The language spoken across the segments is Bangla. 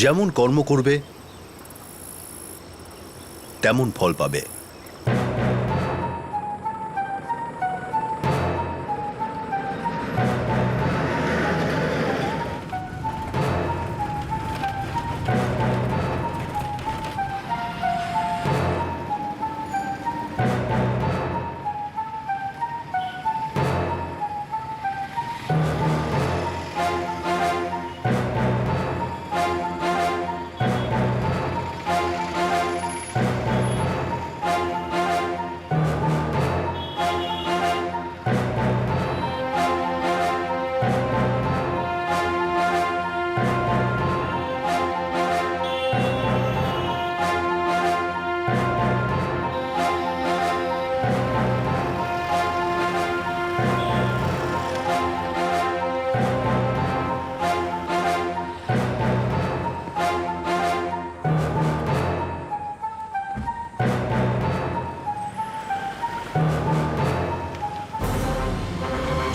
যেমন কর্ম করবে তেমন ফল পাবে।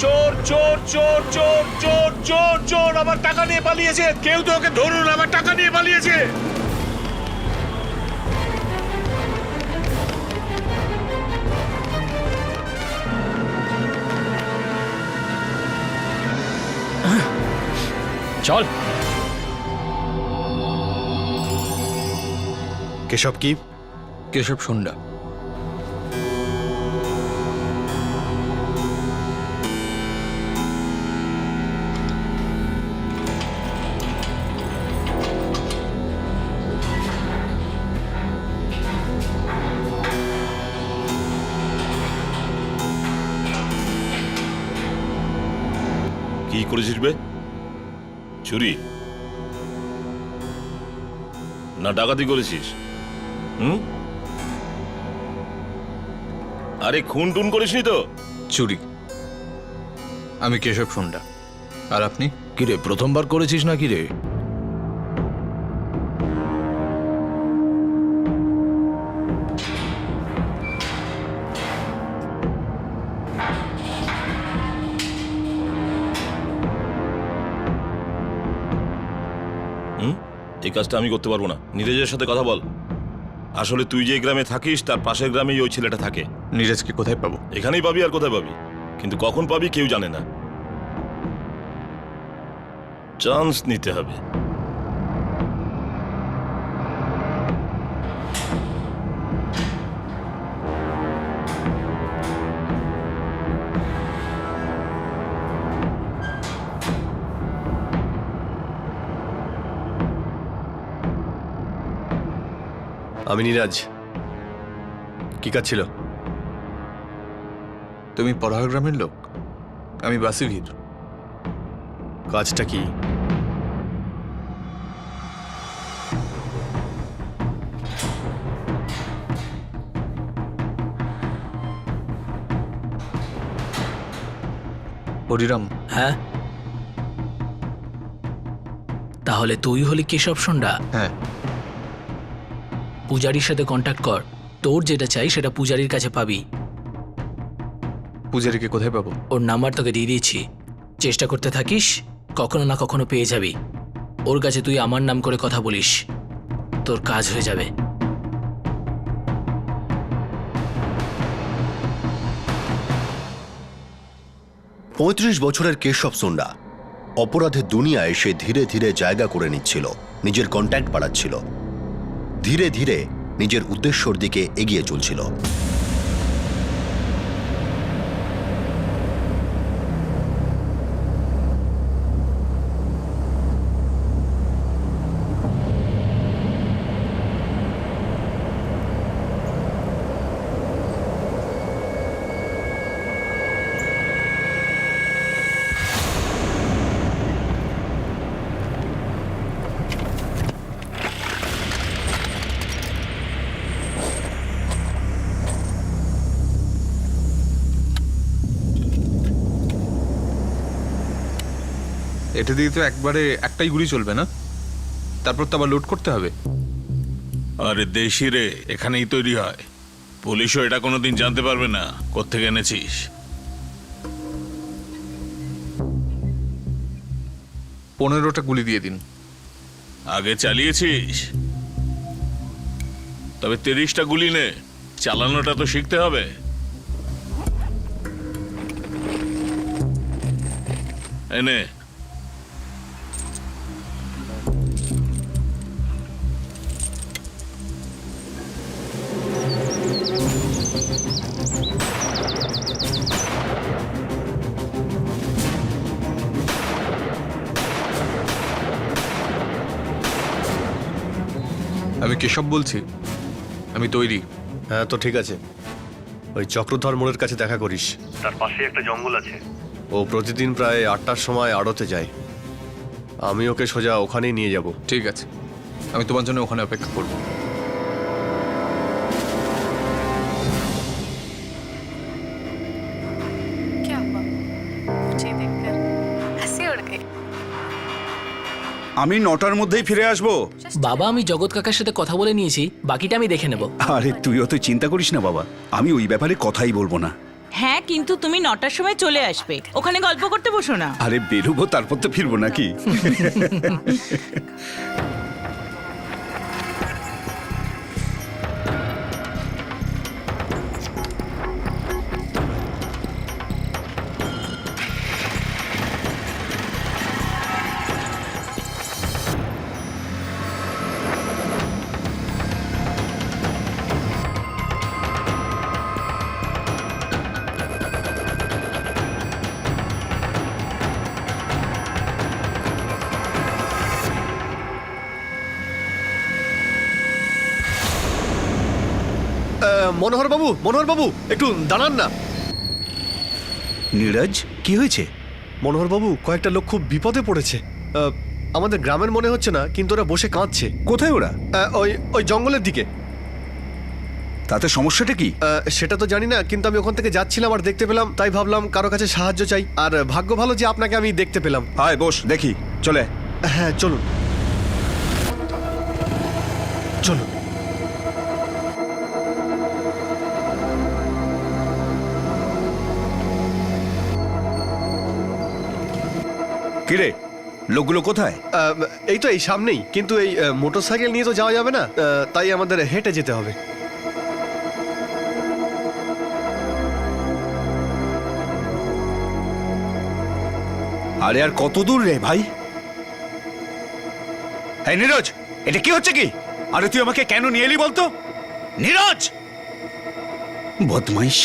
চোর চোর চোর চোর চোর চোর চোর আমার টাকা নিয়ে পালিয়েছে। কেউ তো ওকে ধরুন, আমার টাকা নিয়ে পালিয়েছে। চল। কেশব কি? কেশব সুন্ডা। কি করেছিস বে? চুরি না ডাকাতি করেছিস? আরে খুন টুন করিসনি তো? চুরি। আমি কেশব সুন্ডা। আর আপনি? কিরে, প্রথমবার করেছিস না কিরে? এই কাজটা আমি করতে পারবো না। নীরজের সাথে কথা বল। আসলে তুই যে গ্রামে থাকিস তার পাশের গ্রামেই ওই ছেলেটা থাকে। নীরজকে কোথায় পাবো? এখানেই পাবি, আর কোথায় পাবি? কিন্তু কখন পাবি কেউ জানে না। চান্স নিতে হবে। আমি নীরাজ। কি কাজ ছিল? তুমি পড়ার গ্রামের লোক, আমি বাসিভীর। কাজটা কি? হরিরাম। হ্যাঁ, তাহলে তুই হলি কেশব সুন্ডা। হ্যাঁ। পূজারীর সাথে কন্ট্যাক্ট কর। তোর যেটা চাই সেটা পূজারীর কাছে পাবি। পূজারীকে কোথায় পাবো? ওর নাম্বার তোকে দিয়ে দিয়েছি। চেষ্টা করতে থাকিস, কখনো না কখনো পেয়ে যাবি। ওর কাছে তুই আমার নাম করে কথা বলিস, তোর কাজ হয়ে যাবে। ৩৫ বছরের কেশব সুন্ডা অপরাধের দুনিয়ায় সে ধীরে ধীরে জায়গা করে নিচ্ছিল, নিজের কন্ট্যাক্ট বাড়াচ্ছিল, ধীরে ধীরে নিজের উদ্দেশ্যর দিকে এগিয়ে চলছিল। এটা দিয়ে তো একবারে একটাই গুলি চলবে না, তারপর তো আবার লোড করতে হবে। আরে দেশি রে, এখানেই তৈরি হয়। পুলিশও এটা কোনোদিন জানতে পারবে না কোত্থেকে এনেছিস। 15টা গুলি দিয়ে দিন, আগে চালিয়েছিস? তবে 30টা গুলি নে, চালানোটা তো শিখতে হবে। এনে আমি কেশব বলছি, আমি তৈরি। হ্যাঁ তো ঠিক আছে, ওই চক্রধর মোড়ের কাছে দেখা করিস। তার পাশে একটা জঙ্গল আছে। ও প্রতিদিন প্রায় 8টার সময় আড়তে যায়। আমি ওকে সোজা ওখানেই নিয়ে যাব। ঠিক আছে, আমি তোমার জন্য ওখানে অপেক্ষা করব। क्या हुआ मुझे देखकर हंसी उड़ गई। আমি 9টার মধ্যেই ফিরে আসবো। বাবা, আমি জগৎ কাকার সাথে কথা বলে নিয়েছি, বাকিটা আমি দেখে নেব। আরে তুই অত চিন্তা করিস না বাবা, আমি ওই ব্যাপারে কথাই বলবো না। হ্যাঁ, কিন্তু তুমি 9টার সময় চলে আসবে, ওখানে গল্প করতে বসো না। আরে বেরোবো, তারপর তো ফিরবো নাকি? মনোহর বাবু একটু দাঁড়ান না। নীরজ, কি হয়েছে? মনোহর বাবু, কয়েকটা লোক খুব বিপদে পড়েছে। আমাদের গ্রামের মনে হচ্ছে না, কিন্তু ওরা বসে কাঁদছে। কোথায় ওরা? ওই জঙ্গলের দিকে। তাতে সমস্যাটা কি? সেটা তো জানি না, কিন্তু আমি ওখান থেকে যাচ্ছিলাম আর দেখতে পেলাম, তাই ভাবলাম কারো কাছে সাহায্য চাই। আর ভাগ্য ভালো যে আপনাকে আমি দেখতে পেলাম। আয় বস, দেখি। চলে হ্যাঁ চলুন চলুন। কিরে, লোকগুলো কোথায়? এই তো এই সামনেই, কিন্তু এই মোটরসাইকেল নিয়ে তো যাওয়া যাবে না, তাই আমাদের হেঁটে যেতে হবে। আরে আর কত দূর রে ভাই? এই নীরজ, এটা কি হচ্ছে কি? আরে তুই আমাকে কেন নিয়ে এলি বলতো? নীরজ, বদমাইশ।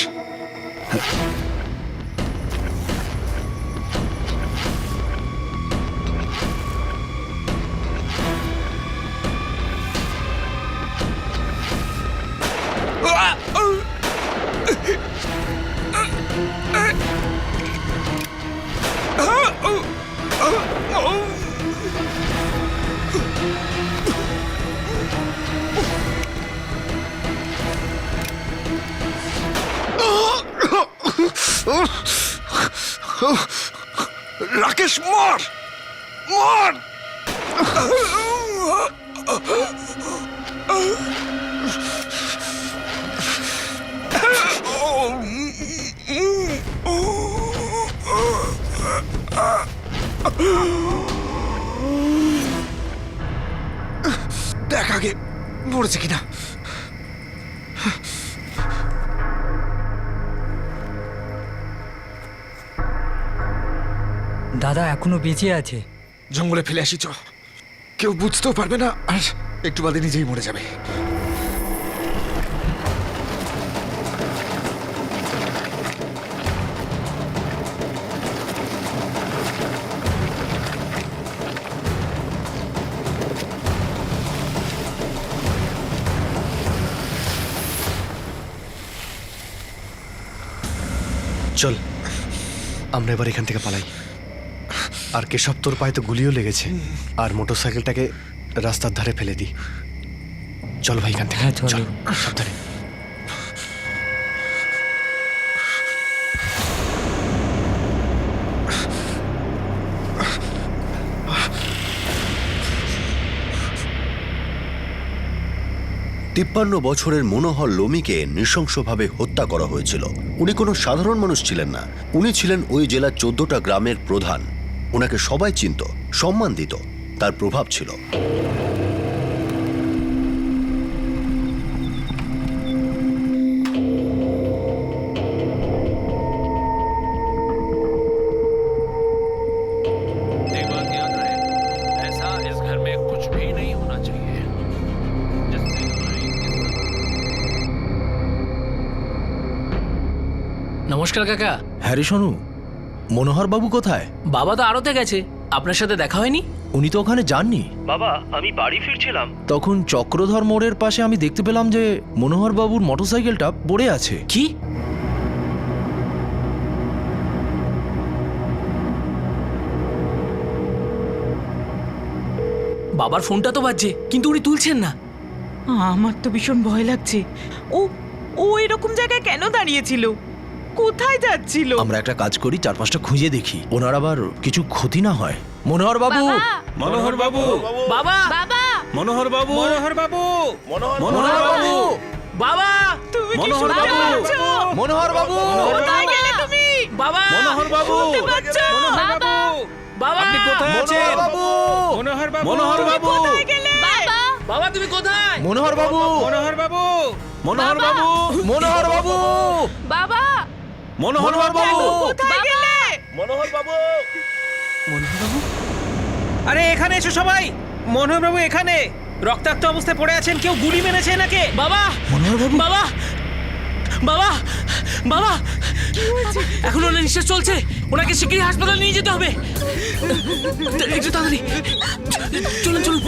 রাকেশ, মর মর। দেখ আগে মরেছে কিনা। দাদা এখনো বেঁচে আছে। জঙ্গলে ফেলে আসি, চ। কেউ বুঝতেও পারবে না, আর একটু বাদে নিজেই মরে যাবে। চল, আমরা এবার এখান থেকে পালাই। আর কেশব, তোর পায়ে তো গুলিও লেগেছে, আর মোটরসাইকেলটাকে রাস্তার ধারে ফেলে দিই। চল ভাই এখান থেকে। হ্যাঁ, চলো। চল, সাবধানে। তিপ্পান্ন বছরের মনোহর লোমিকে নৃশংসভাবে হত্যা করা হয়েছিল। উনি কোনো সাধারণ মানুষ ছিলেন না, উনি ছিলেন ওই জেলার 14টা গ্রামের প্রধান। ওনাকে সবাই চিনত, সম্মান দিত, তার প্রভাব ছিল। নমস্কার কাকা। হ্যাঁ রে শোনু, মনোহর বাবু কোথায়? বাবা তো আড়তে গেছে, আপনার সাথে দেখা হয়নি? উনি তো ওখানে যাননি। বাবা, আমি বাড়ি ফিরছিলাম। তখন চক্রধর মোড়ের পাশে আমি দেখতে পেলাম যে মনোহর বাবুর মোটরসাইকেলটা পড়ে আছে। কি? বাবার ফোনটা তো বাজছে, কিন্তু উনি তুলছেন না। আমার তো ভীষণ ভয় লাগছে। ও ও এরকম জায়গায় কেন দাঁড়িয়েছিল? কোথায় যাচ্ছিল? আমরা একটা কাজ করি, 4-5টা খুঁজে দেখি, ওনার আবার কিছু ক্ষতি না হয়। মনোহর বাবু, মনোহর বাবু, বাবা, বাবা মনোহর বাবু, মনোহর বাবু, মনোহর বাবু, বাবা, তুমি কি মনোহর শুনতে বাবু, পাচ্ছ? মনোহর বাবু, কোথায় গেলে তুমি? বাবা, মনোহর বাবু, শুনতে পাচ্ছ? বাবা বাবা, আপনি কোথায় আছেন? মনোহর বাবু, মনোহর বাবু, মনোহর বাবু, কোথায় গেলে? বাবা বাবা তুমি কোথায়? মনোহর বাবু, মনোহর বাবু, মনোহর বাবু, মনোহর বাবু, বাবা মনোহর বাবু, কোথায় গেলে? আরে এখানে এসো সবাই। মনোহর বাবু এখানে রক্তাক্ত অবস্থায় পড়ে আছেন, কেউ গুলি মেরেছে নাকি? বাবা, মনোহর বাবু, বাবা, বাবা, বাবা, এখন ওনার নিঃশ্বাস চলছে, ওনাকে শিগগিরই হাসপাতালে নিয়ে যেতে হবে। একটু তাড়াতাড়ি চলুন চলুন।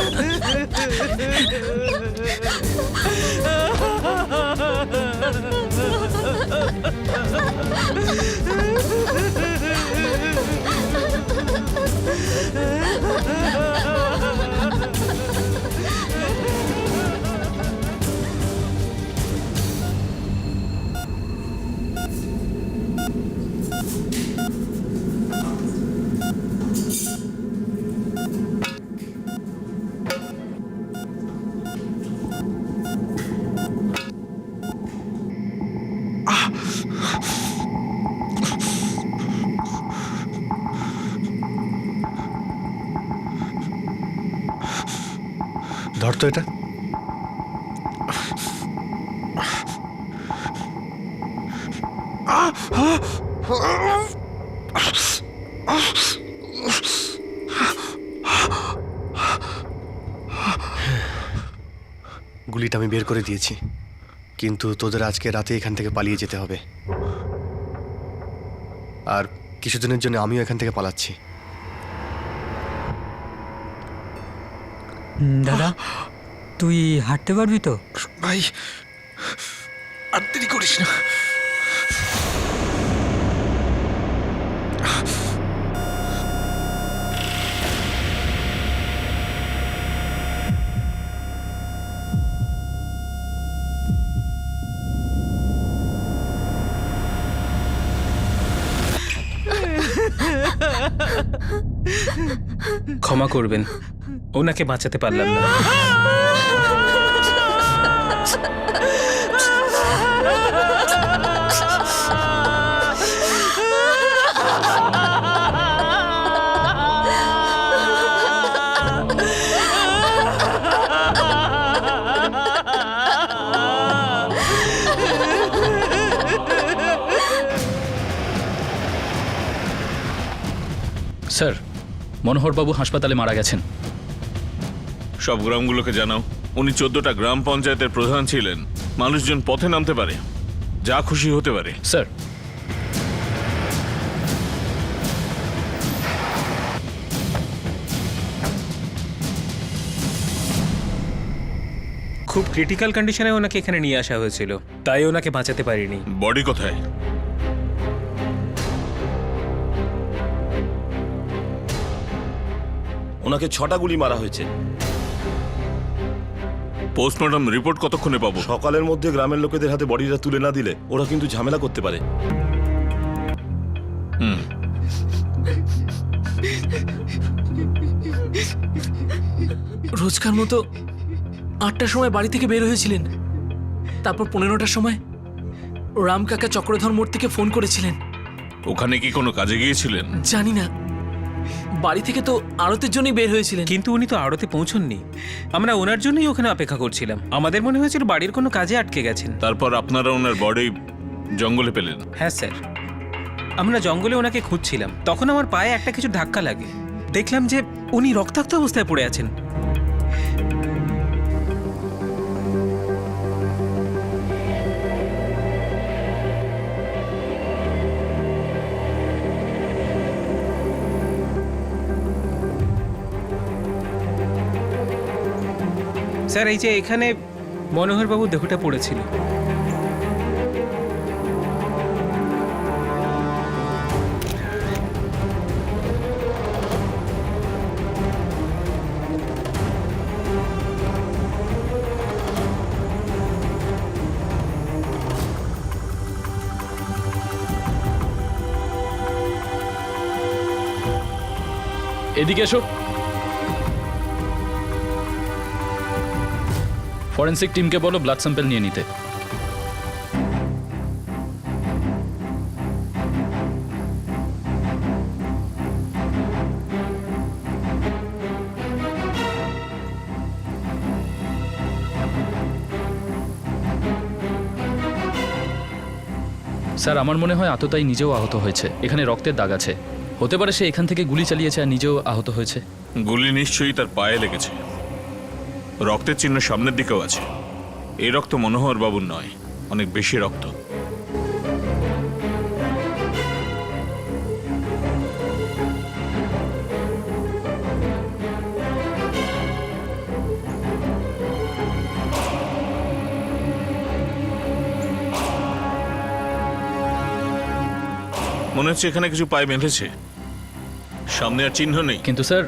ধর তো এটা। গুলিটা আমি বের করে দিয়েছি, কিন্তু তোদের আজকে রাতে এখান থেকে পালিয়ে যেতে হবে। আর কিছুদিনের জন্য আমিও এখান থেকে পালাচ্ছি। দাদা, তুই হাঁটতে পারবি তো? ভাই, আর দেরি করিস না। ক্ষমা করবেন, ওনাকে বাঁচাতে পারলাম না। স্যার, মনোহরবাবু হাসপাতালে মারা গেছেন। সব গ্রামগুলোকে জানাও। উনি 14টা গ্রাম পঞ্চায়েতের প্রধান ছিলেন। মানুষজন পথে নামতে পারে, যা খুশি হতে পারে। স্যার, খুব ক্রিটিক্যাল কন্ডিশনে ওনাকে এখানে নিয়ে আসা হয়েছিল, তাই ওনাকে বাঁচাতে পারিনি। বডি কোথায়? ওনাকে 6টা গুলি মারা হয়েছে। পোস্টমর্টম রিপোর্ট কতক্ষণে পাবো? সকালের মধ্যে গ্রামের লোকেদের হাতে বডিটা তুলে না দিলে ওরা কিন্তু ঝামেলা করতে পারে। রোজকার মতো 8টার সময় বাড়ি থেকে বের হয়েছিলেন, তারপর 15টার সময় রাম কাকা চক্রধর মোড় থেকে ফোন করেছিলেন। ওখানে কি কোনো কাজে গিয়েছিলেন? জানি না, বাড়ি থেকে তো আড়তের জন্যই বের হয়েছিলেন। কিন্তু উনি তো আড়তে পৌঁছননি, আমরা ওনার জন্যই ওখানে অপেক্ষা করছিলাম। আমাদের মনে হয়েছিল বাড়ির কোনো কাজে আটকে গেছেন। তারপর আপনারা ওনার বডি জঙ্গলে পেলেন? হ্যাঁ স্যার, আমরা জঙ্গলে ওনাকে খুঁজছিলাম, তখন আমার পায়ে একটা কিছু ধাক্কা লাগে। দেখলাম যে উনি রক্তাক্ত অবস্থায় পড়ে আছেন। স্যার এই যে এখানে মনোহরবাবুর দেহটা পড়েছিল। এদিকে এসো। ফরেন্সিক টিমকে বলো ব্লাড স্যাম্পল নিয়ে নিতে। স্যার আমার মনে হয় আততায়ী নিজেও আহত হয়েছে। এখানে রক্তের দাগ আছে, হতে পারে সে এখান থেকে গুলি চালিয়েছে আর নিজেও আহত হয়েছে। গুলি নিশ্চয়ই তার পায়ে লেগেছে। রক্তের চিহ্ন সামনের দিকেও আছে। এই রক্ত মনোহর বাবুর নয়, অনেক বেশি রক্ত। মনে হচ্ছে এখানে কিছু পায়ে বেঁধেছে। সামনে আর চিহ্ন নেই। কিন্তু স্যার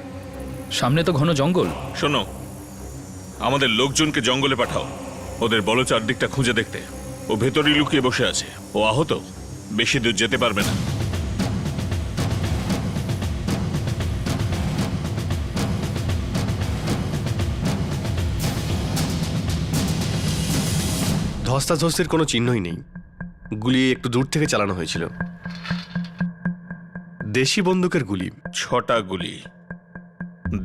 সামনে তো ঘন জঙ্গল। শোনো, আমাদের লোকজনকে জঙ্গলে পাঠাও, ওদের বলো চারদিকটা খুঁজে দেখতে। ও ভেতরেই লুকিয়ে বসে আছে, ও আহত, বেশি দূর যেতে পারবে না। ধস্তাধস্তির কোনো চিহ্নই নেই। গুলি একটু দূর থেকে চালানো হয়েছিল। দেশি বন্দুকের গুলি। 6টা গুলি,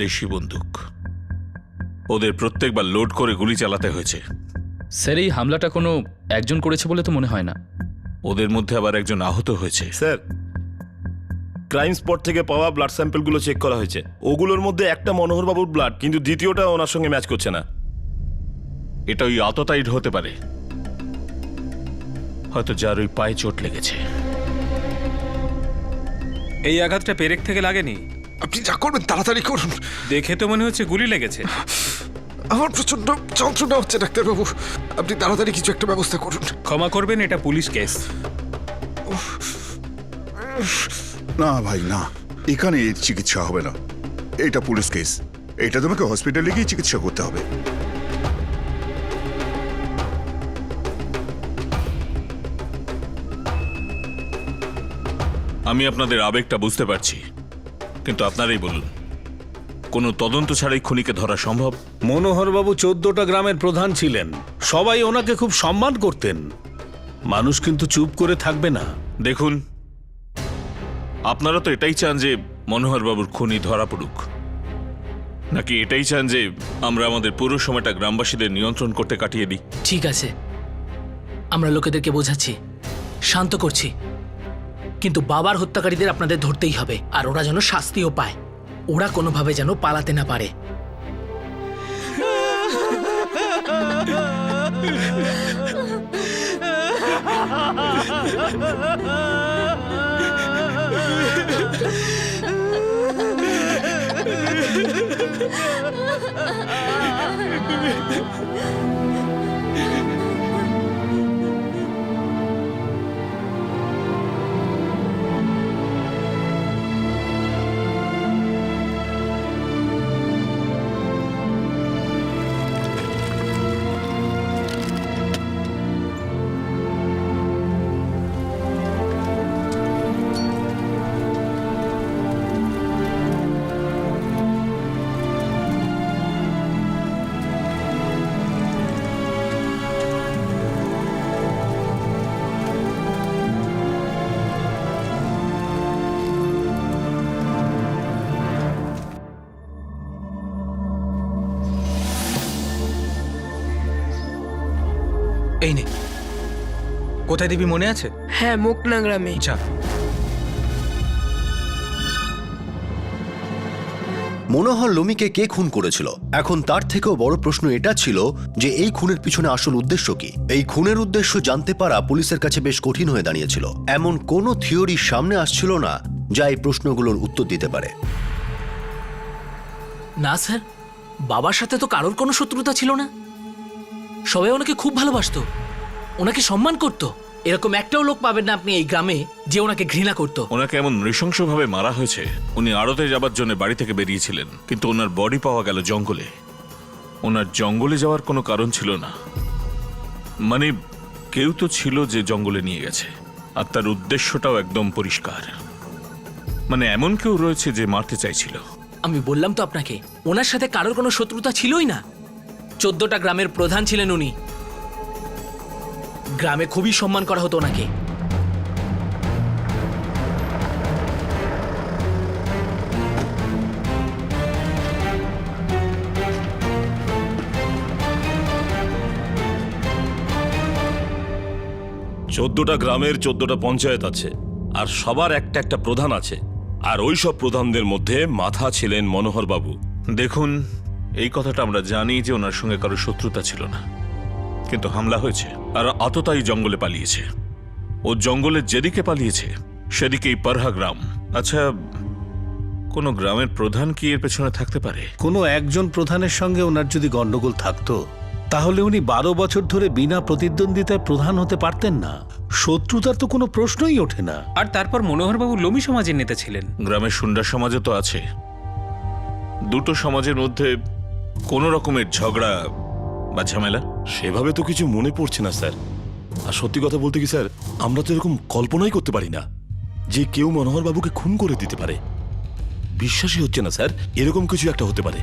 দেশি বন্দুক। ওদের প্রত্যেকবার লোড করে গুলি চালাতে হয়েছে। স্যার এই হামলাটা কোনো একজন করেছে বলে তো মনে হয় না। ওদের মধ্যে আবার একজন আহত হয়েছে। স্যার, ক্রাইম স্পট থেকে পাওয়া ব্লাড স্যাম্পলগুলো চেক করা হয়েছে। ওগুলোর মধ্যে একটা মনোহর বাবুর ব্লাড, কিন্তু দ্বিতীয়টা ওনার সঙ্গে ম্যাচ করছে না। এটা ওই আততায়ীর হতে পারে, হয়তো যার ওই পায়ে চোট লেগেছে। এই আঘাতটা পেরেক থেকে লাগেনি। আপনি যা করবেন তাড়াতাড়ি করুন। দেখে তো মনে হচ্ছে গুলি লেগেছে। আমার প্রচন্ড যন্ত্রণা হচ্ছে ডাক্তারবাবু, আপনি তাড়াতাড়ি কিছু একটা ব্যবস্থা করুন। ক্ষমা করবেন, এটা পুলিশ কেস। না ভাই না, এখানে এর চিকিৎসা হবে না। এটা পুলিশ কেস, এটা তোমাকে হসপিটালে গিয়ে চিকিৎসা করতে হবে। আমি আপনাদের আবেগটা বুঝতে পারছি, কিন্তু আপনারাই বলুন, কোনো তদন্ত ছাড়াই খুনিকে ধরা সম্ভব? মনোহরবাবু 14টা গ্রামের প্রধান ছিলেন, সবাই ওনাকে খুব সম্মান করতেন। মানুষ কিন্তু চুপ করে থাকবে না। দেখুন, আপনারা তো এটাই চান যে মনোহর বাবুর খুনি ধরা পড়ুক, নাকি এটাই চান যে আমরা আমাদের পুরো সময়টা গ্রামবাসীদের নিয়ন্ত্রণ করতে কাটিয়ে দিই? ঠিক আছে, আমরা লোকেদেরকে বোঝাচ্ছি, শান্ত করছি, কিন্তু বাবার হত্যাকারীদের আপনাদের ধরতেই হবে, আর ওরা যেন শাস্তিও পায়। ওরা কোনোভাবে যেন পালাতে না পারে। এই নে। কোথায় দিবি মনে আছে? হ্যাঁ, মুকনা গ্রামে। আচ্ছা। মনোহর লোমিকে কে খুন করেছিল? এখন তার থেকেও বড় প্রশ্ন এটা ছিল যে এই খুনের পিছনে আসল উদ্দেশ্য কি। এই খুনের উদ্দেশ্য জানতে পারা পুলিশের কাছে বেশ কঠিন হয়ে দাঁড়িয়েছিল। এমন কোনো থিওরি সামনে আসছিল না যা এই প্রশ্নগুলোর উত্তর দিতে পারে। না স্যার, বাবার সাথে তো কারোর কোনো শত্রুতা ছিল না। সবাই ওনাকে খুব ভালোবাসতো, ওনাকে সম্মান করতো। এরকম একটাও লোক পাবেন না আপনি এই গ্রামে যে ওনাকে ঘৃণা করতো। ওনাকে এমন নৃশংসভাবে মারা হয়েছে, উনি আড়তে যাবার জন্য বাড়ি থেকে বেরিয়েছিলেন, কিন্তু ওনার বডি পাওয়া গেল জঙ্গলে। ওনার জঙ্গলে যাওয়ার কোনো কারণ ছিল না, মানে কেউ তো ছিল যে জঙ্গলে নিয়ে গেছে, আর তার উদ্দেশ্যটাও একদম পরিষ্কার। মানে এমন কেউ রয়েছে যে মারতে চাইছিল। আমি বললাম তো আপনাকে, ওনার সাথে কারোর কোনো শত্রুতা ছিলই না। 14টা গ্রামের প্রধান ছিলেন উনি, গ্রামে খুবই সম্মান করা হতো ওনাকে। চোদ্দটা গ্রামের 14টা পঞ্চায়েত আছে, আর সবার একটা একটা প্রধান আছে, আর ওই সব প্রধানদের মধ্যে মাথা ছিলেন মনোহর বাবু। দেখুন, এই কথাটা আমরা জানি যে ওনার সঙ্গে কারো শত্রুতা ছিল না, কিন্তু হামলা হয়েছে আর আততায়ী জঙ্গলে পালিয়েছে। ও জঙ্গলের যেদিকে পালিয়েছে সেদিকেই পারহা গ্রাম। আচ্ছা, কোনো গ্রামের প্রধান কি এর পেছনে থাকতে পারে? কোনো একজন প্রধানের সঙ্গে ওনার যদি গন্ডগোল থাকতো তাহলে উনি 12 বছর ধরে বিনা প্রতিদ্বন্দ্বিতায় প্রধান হতে পারতেন না। শত্রুতার তো কোনো প্রশ্নই ওঠে না। আর তারপর মনোহরবাবু লোমি সমাজের নেতা ছিলেন। গ্রামের সুন্ডা সমাজে তো আছে। দুটো সমাজের মধ্যে কোনো রকমের ঝগড়া বা ঝামেলা সেভাবে তো কিছু মনে পড়ছে না স্যার। আর সত্যি কথা বলতে কি স্যার, আমরা তো এরকম কল্পনাই করতে পারি না যে কেউ মনোহর বাবুকে খুন করে দিতে পারে। বিশ্বাসই হচ্ছে না স্যার, এরকম কিছু একটা হতে পারে।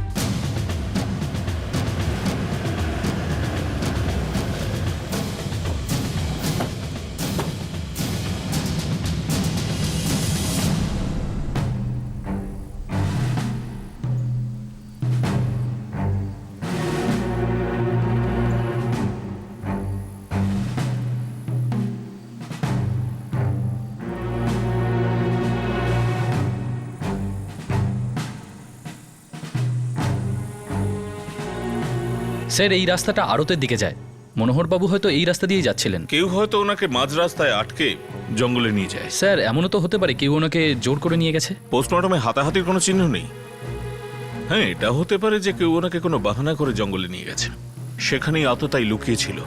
স্যার, এই রাস্তাটা আড়তের দিকে যায়। মনোহরবাবু হয়তো এই রাস্তা দিয়েই যাচ্ছিলেন। কেউ হয়তো ওনাকে মাঝ রাস্তায় আটকে জঙ্গলে নিয়ে যায়। স্যার, এমনও তো হতে পারে কেউ ওনাকে জোর করে নিয়ে গেছে। পোস্টমর্টমে হাতাহাতির কোনো চিহ্ন নেই। হ্যাঁ, এটা হতে পারে যে কেউ ওনাকে কোনো বাহানা করে জঙ্গলে নিয়ে গেছে, সেখানেই আততায়ী লুকিয়েছিল,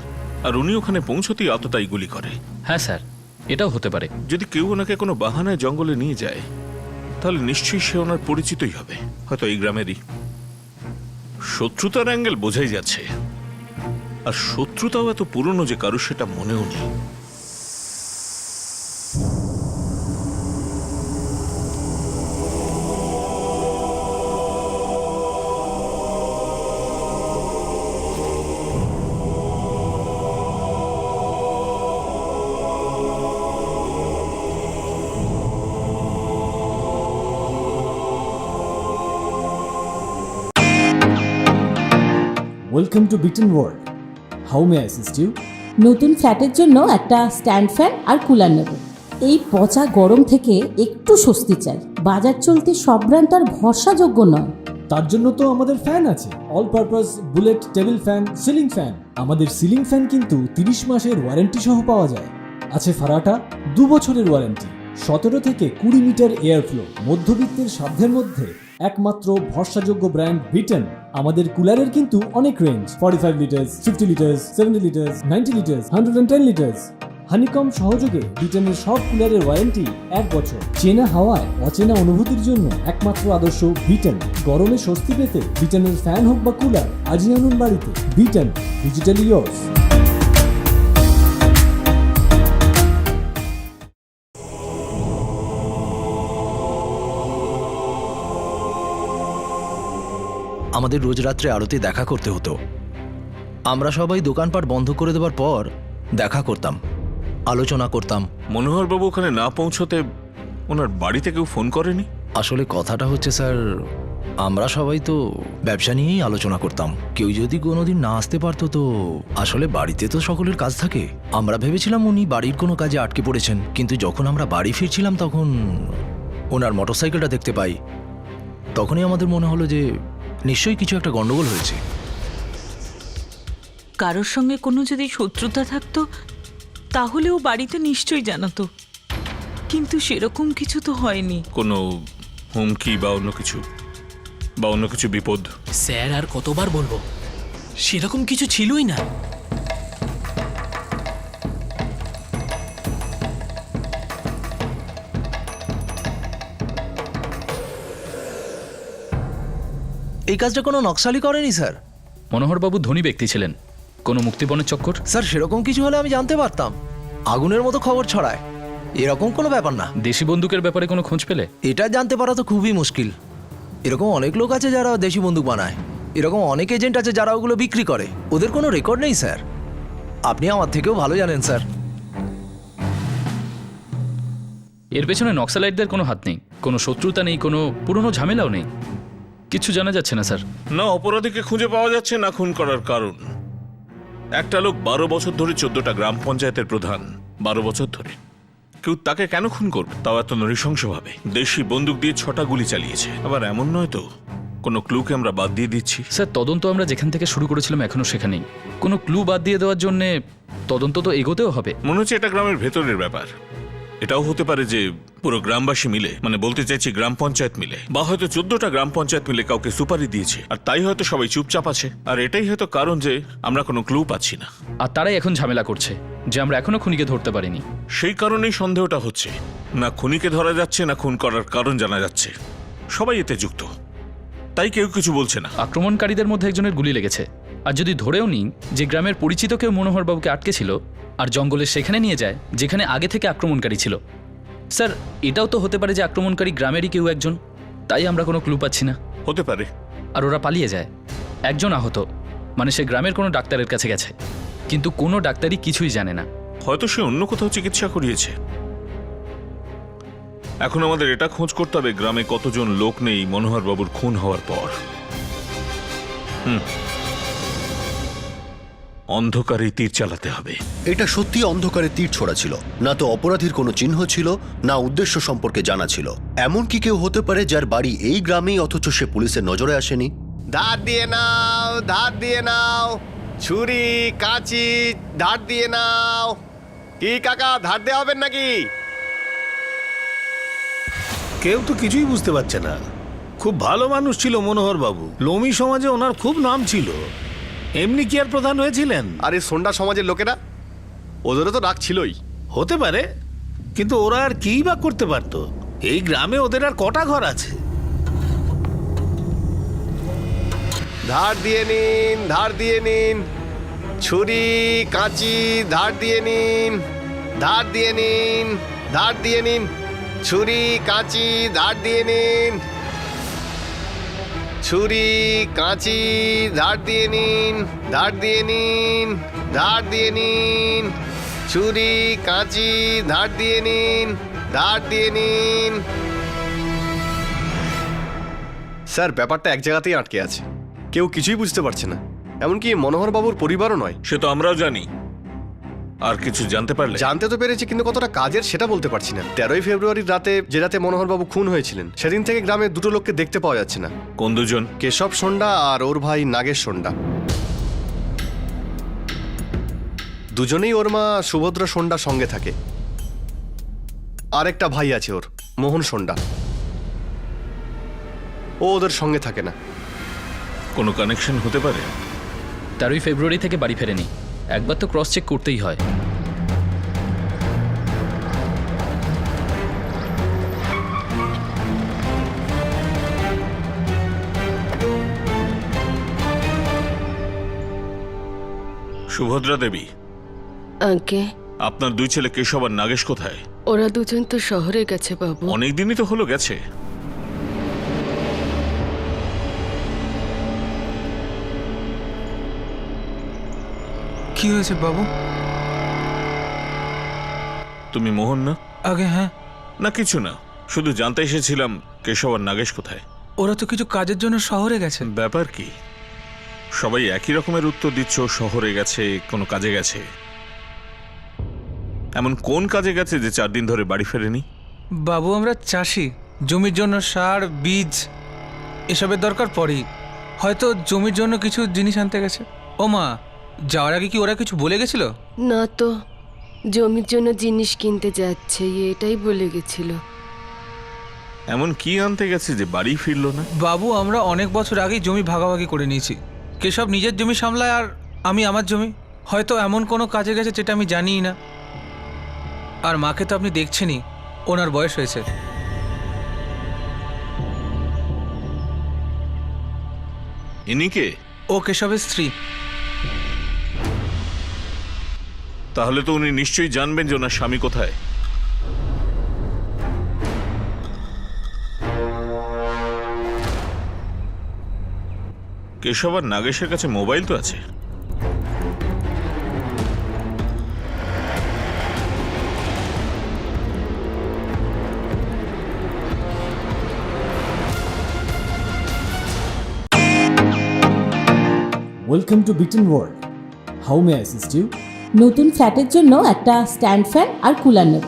আর উনি ওখানে পৌঁছতেই আততায়ী গুলি করে। হ্যাঁ স্যার, এটাও হতে পারে। যদি কেউ ওনাকে কোনো বাহানায় জঙ্গলে নিয়ে যায় তাহলে নিশ্চয়ই সে ওনার পরিচিতই হবে, হয়তো এই গ্রামেরই। শত্রুতার অ্যাঙ্গেল বোঝাই যাচ্ছে, আর শত্রুতাও এত পুরনো যে কারো সেটা মনেও নেই। Welcome to Biten world. How may I assist you? নতুন ফ্ল্যাটের জন্য একটা স্ট্যান্ড ফ্যান আর কুলার নেব। এই পচা গরম থেকে একটু স্বস্তি চাই। বাজার চলতে সব ব্র্যান্ড আর ভরসাযোগ্য নয়। তার জন্য তো আমাদের ফ্যান আছে, all purpose bullet table fan, ceiling fan. আমাদের সিলিং ফ্যান কিন্তু 30 মাসের ওয়ারেন্টি সহ পাওয়া যায়। আছে ফারাটা 2 বছরের ওয়ারেন্টি, 17 থেকে 20 মিটার এয়ার ফ্লো। মধ্যবিত্তের সাধ্যের মধ্যে একমাত্র ভরসাযোগ্য ব্র্যান্ড বিটেন। আমাদের কুলারের কিন্তু অনেক range, 45 litres, 50 litres, 70 litres, 90 litres, 110 litres. Honeycomb সহযোগে বিটেনের সব কুলারের ওয়ারেন্টি 1 বছর। চেনা হাওয়ায় অচেনা অনুভূতির জন্য একমাত্র আদর্শ বিটেন। গরমে স্বস্তি পেতে বিটেনের ফ্যান হোক বা কুলার, আজই আনুন বাড়িতে। বিটেন, ডিজিটালি ইয়োর্স। আমাদের রোজ রাত্রে আরতি দেখা করতে হতো। আমরা সবাই দোকানপাট বন্ধ করে দেওয়ার পর দেখা করতাম, আলোচনা করতাম। মনোহর বাবু ওখানে না পৌঁছতে ওনার বাড়িতে কেউ ফোন করেনি? আসলে কথাটা হচ্ছে স্যার, আমরা সবাই তো ব্যবসা নিয়েই আলোচনা করতাম। কেউ যদি কোনোদিন না আসতে পারতো তো আসলে বাড়িতে তো সকলের কাজ থাকে। আমরা ভেবেছিলাম উনি বাড়ির কোনো কাজে আটকে পড়েছেন, কিন্তু যখন আমরা বাড়ি ফিরছিলাম তখন ওনার মোটরসাইকেলটা দেখতে পাই। তখনই আমাদের মনে হলো যে নিশ্চয়ই কিছু একটা গন্ডগোল হয়েছে। কারোর সঙ্গে কোনো যদি শত্রুতা থাকতো তাহলেও বাড়িতে নিশ্চয়ই জানাতো, কিন্তু সেরকম কিছু তো হয়নি। কোনো হুমকি বা অন্য কিছু বিপদ? স্যার, আর কতবার বলবো, সেরকম কিছু ছিলই না। এই কাজটা কোনো নকশালি করেনি স্যার। মনোহরবাবু ধনী ব্যক্তি ছিলেন, কোনো মুক্তিপণের চক্কর? স্যার সেরকম কিছু হলে আমি জানতে পারতাম। আগুনের মতো খবর ছড়ায়, এরকম কোনো ব্যাপার না। দেশি বন্দুকের ব্যাপারে কোনো খোঁজ পেলে? এটা জানতে পারা তো খুবই মুশকিল। এরকম অনেক লোক আছে যারা দেশি বন্দুক বানায়, এরকম অনেক এজেন্ট আছে যারা ওগুলো বিক্রি করে, ওদের কোনো রেকর্ড নেই স্যার। আপনি আমার থেকেও ভালো জানেন স্যার। এর পেছনে নক্সালাইটদের কোনো হাত নেই, কোনো শত্রুতা নেই, কোনো পুরনো ঝামেলাও নেই, কিছু জানা যাচ্ছে না স্যার। না অপরাধীকে খুঁজে পাওয়া যাচ্ছে, না খুন করার কারণ। একটা লোক 12 বছর ধরে 14টা গ্রাম পঞ্চায়েতের প্রধান, 12 বছর ধরে। কেউ তাকে কেন খুন করবে, তাও এত নৃশংসভাবে? দেশি বন্দুক দিয়ে 6টা গুলি চালিয়েছে। আবার এমন নয় তো কোনো ক্লুকে আমরা বাদ দিয়ে দিচ্ছি। স্যার তদন্ত আমরা যেখান থেকে শুরু করেছিলাম এখনো সেখানেই। কোনো ক্লু বাদ দিয়ে দেওয়ার জন্যে তদন্ত তো এগোতেও হবে। মনে হচ্ছে এটা গ্রামের ভেতরের ব্যাপার। এটাও হতে পারে যে পুরো গ্রামবাসী মিলে, মানে বলতে চাইছি গ্রাম পঞ্চায়েত মিলে, বা হয়তো 14টা গ্রাম পঞ্চায়েত মিলে কাউকে সুপারি দিয়েছে, আর তাই হয়তো সবাই চুপচাপ আছে। আর এটাই হয়তো কারণ যে আমরা কোনো ক্লু পাচ্ছি না। আর তারাই এখন ঝামেলা করছে যে আমরা এখনো খুনিকে ধরতে পারিনি। সেই কারণেই সন্দেহটা হচ্ছে, না খুনিকে ধরা যাচ্ছে, না খুন করার কারণ জানা যাচ্ছে। সবাই এতে যুক্ত, তাই কেউ কিছু বলছে না। আক্রমণকারীদের মধ্যে একজনের গুলি লেগেছে, আর যদি ধরেও নিই যে গ্রামের পরিচিত কেউ মনোহরবাবুকে আটকে ছিল আর জঙ্গলের সেখানে নিয়ে যায় যেখানে আগে থেকে আক্রমণকারী ছিল, স্যার এটাও তো হতে পারে যে আক্রমণকারী গ্রামেরই কেউ একজন। তাই আমরা কোনো ক্লু পাচ্ছি না। হতে পারে। আর ওরা পালিয়ে যায়। একজন আহত, মানে সে গ্রামের কোনো ডাক্তারের কাছে গেছে, কিন্তু কোনো ডাক্তারই কিছুই জানে না। হয়তো সে অন্য কোথাও চিকিৎসা করিয়েছে। এখন আমাদের এটা খোঁজ করতে হবে গ্রামে কতজন লোক নেই মনোহর বাবুর খুন হওয়ার পর। অন্ধকারে তীর চালাতে হবে। এটা সত্যি অন্ধকারে তীর ছোড়া ছিল, না তো অপরাধীর কোনো চিহ্ন ছিল, না উদ্দেশ্য সম্পর্কে জানা ছিল। এমন কি কেউ হতে পারে যার বাড়ি এই গ্রামেই অথচ সে পুলিশের নজরে আসেনি? ধার দিয়ে নাও, ধার দিয়ে নাও, ছুরি কাঁচি ধার দিয়ে নাও। কি কাকা ধার দেওয়া হবেন নাকি? কেউ তো কিছুই বুঝতে পারছে না। খুব ভালো মানুষ ছিল মনোহর বাবু, লোমি সমাজে ওনার খুব নাম ছিল। এমনি কি আর প্রধান হয়েছিলেন? আরে সন্ডা সমাজের লোকেরা, ওদেরও তো ডাক ছিলই। হতে পারে, কিন্তু ওরা আর কি বা করতে পারতো? এই গ্রামে ওদের আর কটা ঘর আছে? ধার দিয়ে নিন, ধার দিয়ে নিন, ছুরি কাঁচি ধার দিয়ে নিন, ধার দিয়ে নিন, ধার দিয়ে নিন, ছুরি কাঁচি ধার দিয়ে নিন, ছুরি কাঁচি ধার দিয়ে নিন, ধার দিয়ে নিন, ধার দিয়ে নিন, ছুরি কাঁচি ধার দিয়ে নিন, ধার দিয়ে নিন। স্যার ব্যাপারটা এক জায়গাতেই আটকে আছে, কেউ কিছুই বুঝতে পারছে না, এমনকি মনোহর বাবুর পরিবারও নয়। সে তো আমরাও জানি। আর কিছু জানতে পারলে? জানতে তো পেরেছি, কিন্তু কতটা কাজের সেটা বলতে পারছি না। 13ই ফেব্রুয়ারির রাতে, যে রাতে মনোহর বাবু খুন হয়েছিলেন, সেদিন থেকে গ্রামে দুটো লোককে দেখতে পাওয়া যাচ্ছে না। কোন দুজন? কেশব সন্ডা আর ওর ভাই নাগেশ সন্ডা। দুজনেই ওর মা সুভদ্রা সন্ডার সঙ্গে থাকে। আরেকটা ভাই আছে ওর, মোহন সন্ডা, ও ওদের সঙ্গে থাকে না। কোনো কানেকশন হতে পারে? 13ই ফেব্রুয়ারি থেকে বাড়ি ফেরেনি, একবার তো ক্রস চেক করতেই হয়। সুভদ্রা দেবী, আজ্ঞে। আপনার দুই ছেলে কেশব আর নাগেশ কোথায়? ওরা দুজন তো শহরে গেছে বাবু। অনেকদিনই তো হলো গেছে। কি হয়েছে বাবু? তুমি মোহন না? আগে হ্যাঁ। না কিছু না, শুধু জানতে এসেছিলাম কেশব আর নাগেশ কোথায়। ওরা তো কিছু কাজের জন্য শহরে গেছে। ব্যাপার কি? সবাই একই রকমের উত্তর দিচ্ছ, শহরে গেছে, কোনো কাজে গেছে। এমন কোন কাজে গেছে যে 4 দিন ধরে বাড়ি ফেরেনি? বাবু আমরা চাষি, জমির জন্য সার বীজ এসবের দরকার পড়েই। হয়তো জমির জন্য কিছু জিনিস আনতে গেছে। ও মা, যাওয়ার আগে কি ওরা কিছু বলে গেছিল? না তো, জমির জন্য জিনিস কিনতে যাচ্ছে এটাই বলে গেছিল। এমন কি আনতে গেছে যে বাড়ি ফিরলো না? বাবু আমরা অনেক বছর আগেই জমি ভাগাভাগি করে নিয়েছি। কেশব নিজের জমি সামলায় আর আমি আমার জমি। হয়তো এমন কোনো কাজে গেছে যেটা আমি জানিই না। আর মাকে তো আপনি দেখছেনই, ওনার বয়স হয়েছে। ইনি কে? ও কেশবের স্ত্রী। তাহলে তো উনি নিশ্চয়ই জানবেন যে ওনার স্বামী কোথায়। কেশব আর নাগেশের কাছে মোবাইল তো আছে। Welcome to Biten world. How may I assist you? নতুন ফ্ল্যাটের জন্য একটা স্ট্যান্ড ফ্যান আর কুলার নেব।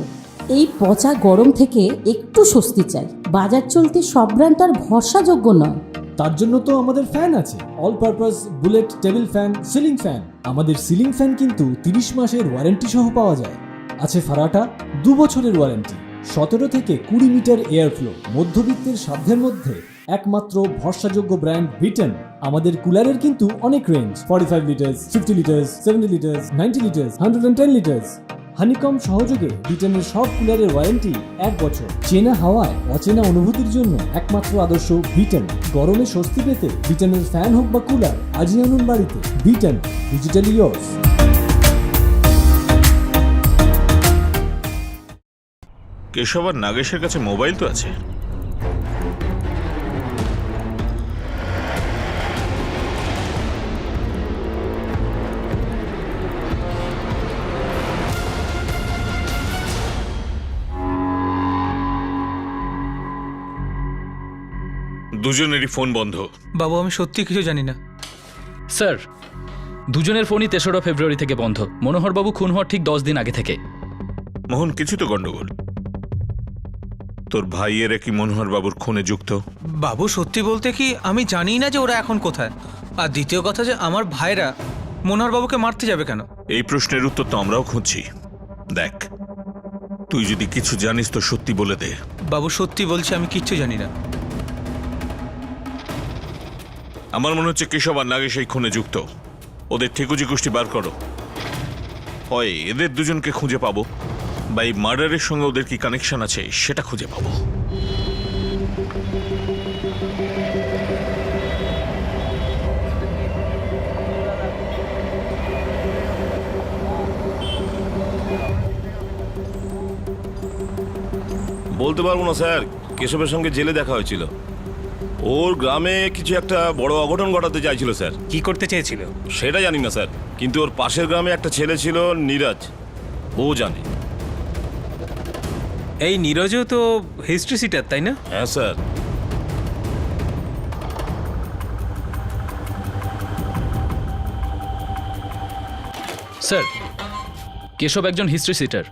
এই পচা গরম থেকে একটু স্বস্তি চাই। বাজার চলতে সব ব্র্যান্ড আর ভরসাযোগ্য নয়। তার জন্য তো আমাদের ফ্যান আছে, all purpose bullet table fan, ceiling fan. আমাদের সিলিং ফ্যান কিন্তু 30 মাসের ওয়ারেন্টি সহ পাওয়া যায়। আছে ফারাটা 2 বছরের ওয়ারেন্টি, 17 থেকে 20 মিটার এয়ার ফ্লো। মধ্যবিত্তের সাধ্যের মধ্যে একমাত্র ভরসাযোগ্য ব্র্যান্ড বিটেন। আমাদের কুলারের কিন্তু অনেক range, 45 litres, 50 litres, 70 litres, 90 litres, 110 litres. Honeycomb সহযোগে বিটেনের সব কুলারের ওয়ারেন্টি 1 বছর। চেনা হাওয়ায় অচেনা অনুভূতির জন্য একমাত্র আদর্শ বিটেন। গরমে স্বস্তি পেতে বিটেনের ফ্যান হোক বা কুলার, আজই আনুন বাড়িতে। বিটেন, ডিজিটালি ইয়োর্স। কেশব আর নাগেশের কাছে মোবাইল তো আছে। দুজনেরই ফোন বন্ধ। বাবু আমি সত্যি কিছু জানি না। স্যার, দুজনের ফোনই 3রা ফেব্রুয়ারি থেকে বন্ধ। মনোহরবাবু খুন হওয়ার ঠিক 10 দিন আগে থেকে। মোহন, কিছু তো গন্ডগোল। তোর ভাইয়েরা কি মনোহর বাবুর খুনে যুক্ত? বাবু সত্যি বলতে কি আমি জানি না যে ওরা এখন কোথায়। আর দ্বিতীয় কথা যে আমার ভাইরা মনোহর বাবুকে মারতে যাবে কেন? এই প্রশ্নের উত্তর তো আমরাও খুঁজছি। দেখ, তুই যদি কিছু জানিস তো সত্যি বলে দে। বাবু সত্যি বলছি, আমি কিচ্ছু জানি না। আমার মনে হচ্ছে কেশব আর নাগেশ এই খুনে যুক্ত। ওদের ঠিকুজি কুষ্টি বার করো। হয় এদের দুজনকে খুঁজে পাবো, বা এই মার্ডারের সঙ্গে ওদের কি কানেকশন আছে সেটা খুঁজে পাবো। বলতে পারবো না স্যার, কেশবের সঙ্গে জেলে দেখা হয়েছিল। ওর গ্রামে কিছু একটা বড় অঘটন ঘটাতে চাইছিল স্যার। কি করতে চেয়েছিল সেটা জানি না স্যার, কিন্তু ওর পাশের গ্রামে একটা ছেলে ছিল নীরজ, ও জানে। এই নীরজও তো হিস্ট্রি সিটার, তাই না? হ্যাঁ স্যার। স্যার, কেশব একজন হিস্ট্রি সিটার।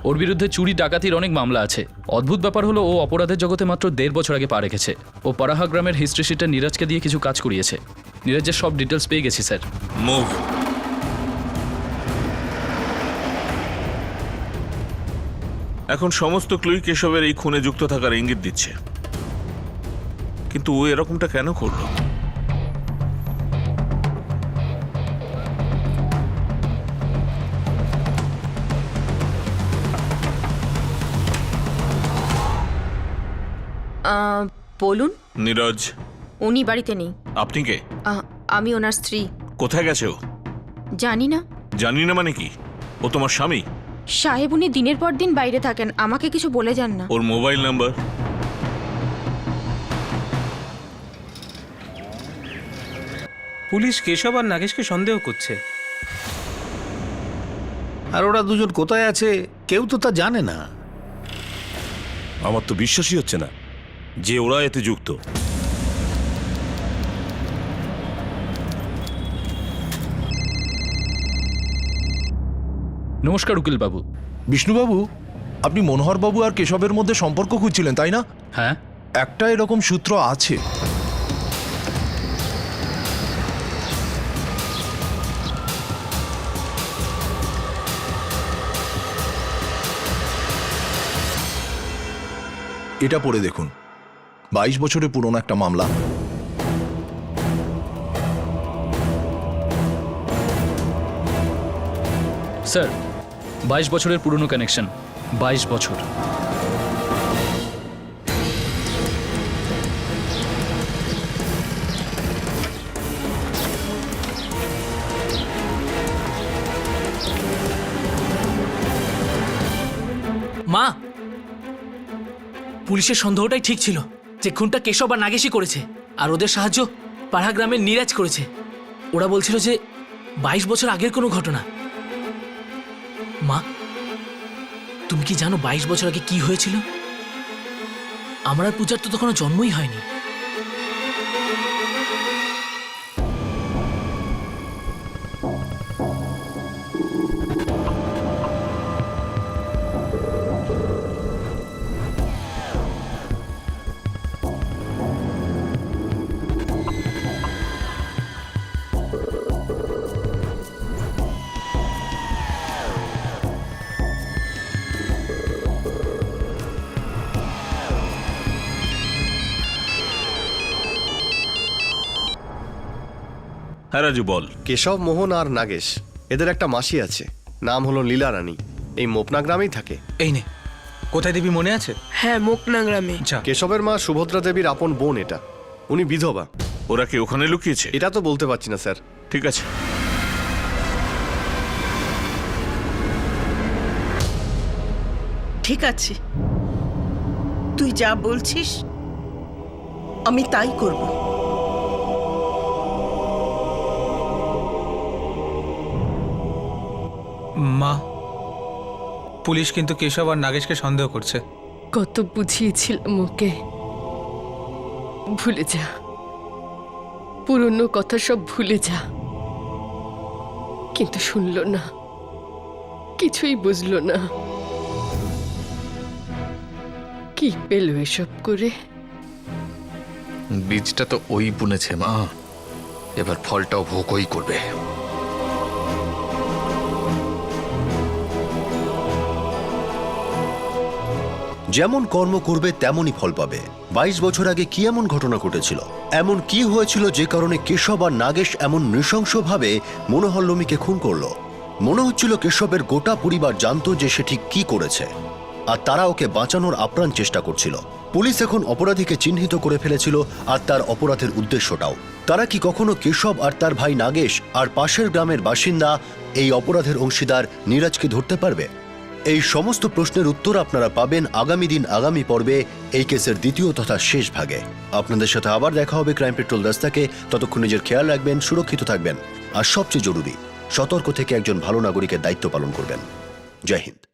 ওর বিরুদ্ধে চুরি ডাকাতির অনেক মামলা আছে। অদ্ভুত ব্যাপার হলো ও অপরাধের জগতে মাত্র 1.5 বছর আগে পা রেখেছে। ও পারাহা গ্রামের হিস্ট্রি সিটার নীরজকে দিয়ে কিছু কাজ করিয়েছে। নীরজের সব ডিটেলস পেয়ে গেছি স্যার। মুভ। এখন সমস্ত ক্লুই কেশবের এই খুনে যুক্ত থাকার ইঙ্গিত দিচ্ছে, কিন্তু ও এরকমটা কেন করলো? বলুন। নীরজ উনি বাড়িতে নেই। আপনি কে? আমি ওনার স্ত্রী। কোথায় গেছে ও? জানি না। জানি না মানে কি? ও তোমার স্বামী? সাহেব, উনি দিনের পর দিন বাইরে থাকেন, আমাকে কিছু বলে যান না। ওর মোবাইল নাম্বার? পুলিশ কেশব আর নাগেশকে সন্দেহ করছে। আর ওরা দুজন কোথায় আছে কেউ তো তা জানে না। আমার তো বিশ্বাসই হচ্ছে না যে ওরা এতে যুক্ত। নমস্কার উকিল বাবু। বিষ্ণুবাবু, আপনি মনোহরবাবু আর কেশবের মধ্যে সম্পর্ক খুঁজছিলেন, তাই না? হ্যাঁ। একটা এরকম সূত্র আছে। এটা পড়ে দেখুন। 22 বছরের পুরনো একটা মামলা। স্যার, 22 বছরের পুরনো কানেকশন। 22 বছর। মা, পুলিশের সন্দেহটাই ঠিক ছিল যে খুনটা কেশব আর নাগেশই করেছে, আর ওদের সাহায্য পাড়া গ্রামের নীরাজ করেছে। ওরা বলছিল যে 22 বছর আগের কোনো ঘটনা। মা, তুমি কি জানো 22 বছর আগে কি হয়েছিল? আমার আর পূজার তো তখনও জন্মই হয়নি। হ্যাঁ রাজু, বল। কেশব, মোহন আর নাগেশ, এদের একটা মাসি আছে, নাম হলো লীলা রানী। এই মোপনা গ্রামেই থাকে। এই নে, কোথায় দেবী মনে আছে? হ্যাঁ, মোকনা গ্রামে। কেশবের মা সুভদ্রা দেবীর আপন বোন এটা। উনি বিধবা। ওরা কি ওখানে লুকিয়েছে? এটা তো বলতে পারছি না স্যার। ঠিক আছে। ঠিক আছে, তুই যা বলছিস আমি তাই করব। মা, পুলিশ কিন্তু কেশব আর নাগেশকে সন্দেহ করছে। কত বুঝিয়েছিলাম ওকে, ভুলে যা, পুরনো কথা সব ভুলে যা, কিন্তু শুনলো না, কিছুই বুঝলো না। কি পেল এসব করে? বীজটা তো ওই বুনেছে মা, এবার ফলটাও ভোগই করবে। যেমন কর্ম করবে তেমনই ফল পাবে। 22 বছর আগে কি এমন ঘটনা ঘটেছিল? এমন কি হয়েছিল যে কারণে কেশব আর নাগেশ এমন নৃশংসভাবে মনোহর লোমিকে খুন করলো? মনে হচ্ছিল কেশবের গোটা পরিবার জানতো যে সে ঠিক কি করেছে, আর তারা ওকে বাঁচানোর আপ্রাণ চেষ্টা করছিল। পুলিশ এখন অপরাধীকে চিহ্নিত করে ফেলেছিল, আর তার অপরাধের উদ্দেশ্যটাও। তারা কি কখনো কেশব আর তার ভাই নাগেশ আর পাশের গ্রামের বাসিন্দা এই অপরাধের অংশীদার নীরাজকে ধরতে পারবে? এই সমস্ত প্রশ্নের উত্তর আপনারা পাবেন আগামী দিন আগামী পর্বে এই কেসের দ্বিতীয় তথা শেষ ভাগে। আপনাদের সাথে আবার দেখা হবে ক্রাইম পেট্রোল দাস্তাকে। ততক্ষণ নিজের খেয়াল রাখবেন, সুরক্ষিত থাকবেন, আর সবচেয়ে জরুরি, সতর্ক থেকে একজন ভালো নাগরিকের দায়িত্ব পালন করবেন। জয় হিন্দ।